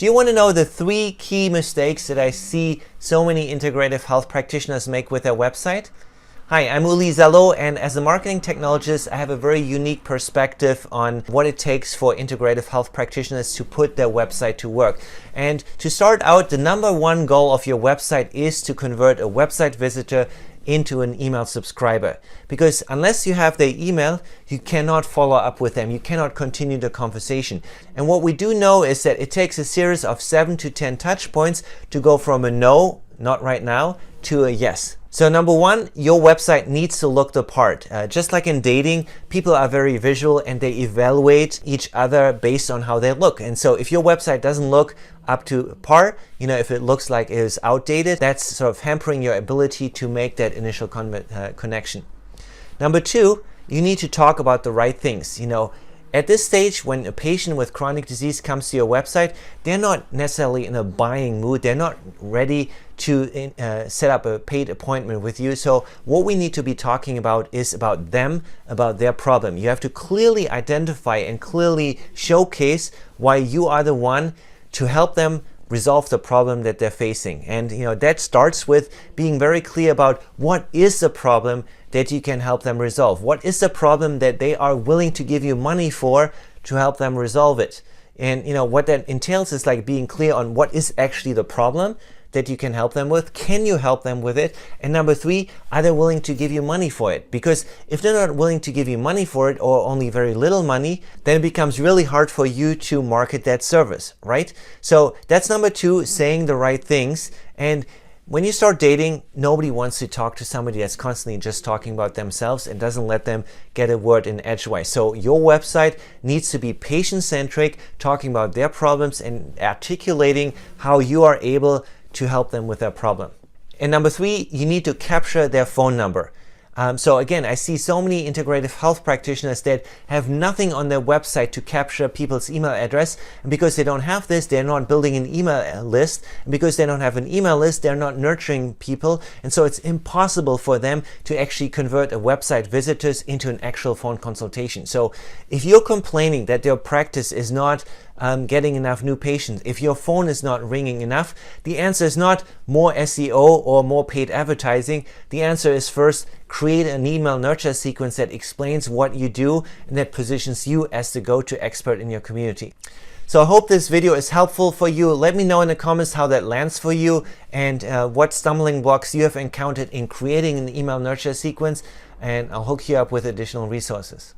Do you want to know the 3 key mistakes that I see so many integrative health practitioners make with their website? Hi, I'm Uli Zello, and as a marketing technologist, I have a very unique perspective on what it takes for integrative health practitioners to put their website to work. And to start out, the number 1 goal of your website is to convert a website visitor into an email subscriber, because unless you have their email, you cannot follow up with them, you cannot continue the conversation. And what we do know is that it takes a series of 7 to 10 touch points to go from a no, not right now, to a yes. So number 1, your website needs to look the part. Just like in dating, people are very visual and they evaluate each other based on how they look. And so if your website doesn't look up to par, if it looks like it is outdated, that's sort of hampering your ability to make that initial connection. Number 2, you need to talk about the right things. At this stage, when a patient with chronic disease comes to your website, they're not necessarily in a buying mood. They're not ready to set up a paid appointment with you. So what we need to be talking about is about them, about their problem. You have to clearly identify and clearly showcase why you are the one to help them resolve the problem that they're facing. And that starts with being very clear about what is the problem that you can help them resolve. What is the problem that they are willing to give you money for to help them resolve it? And what that entails is like being clear on what is actually the problem that you can help them with. Can you help them with it? And number 3, are they willing to give you money for it? Because if they're not willing to give you money for it, or only very little money, then it becomes really hard for you to market that service, right? So that's number 2, saying the right things. And when you start dating, nobody wants to talk to somebody that's constantly just talking about themselves and doesn't let them get a word in edgewise. So your website needs to be patient-centric, talking about their problems and articulating how you are able to help them with their problem. And number 3, you need to capture their phone number. So again, I see so many integrative health practitioners that have nothing on their website to capture people's email address. And because they don't have this, they're not building an email list. And because they don't have an email list, they're not nurturing people. And so it's impossible for them to actually convert a website visitors into an actual phone consultation. So if you're complaining that your practice is not getting enough new patients, if your phone is not ringing enough, the answer is not more SEO or more paid advertising. The answer is first, create an email nurture sequence that explains what you do and that positions you as the go-to expert in your community. So I hope this video is helpful for you. Let me know in the comments how that lands for you and what stumbling blocks you have encountered in creating an email nurture sequence, and I'll hook you up with additional resources.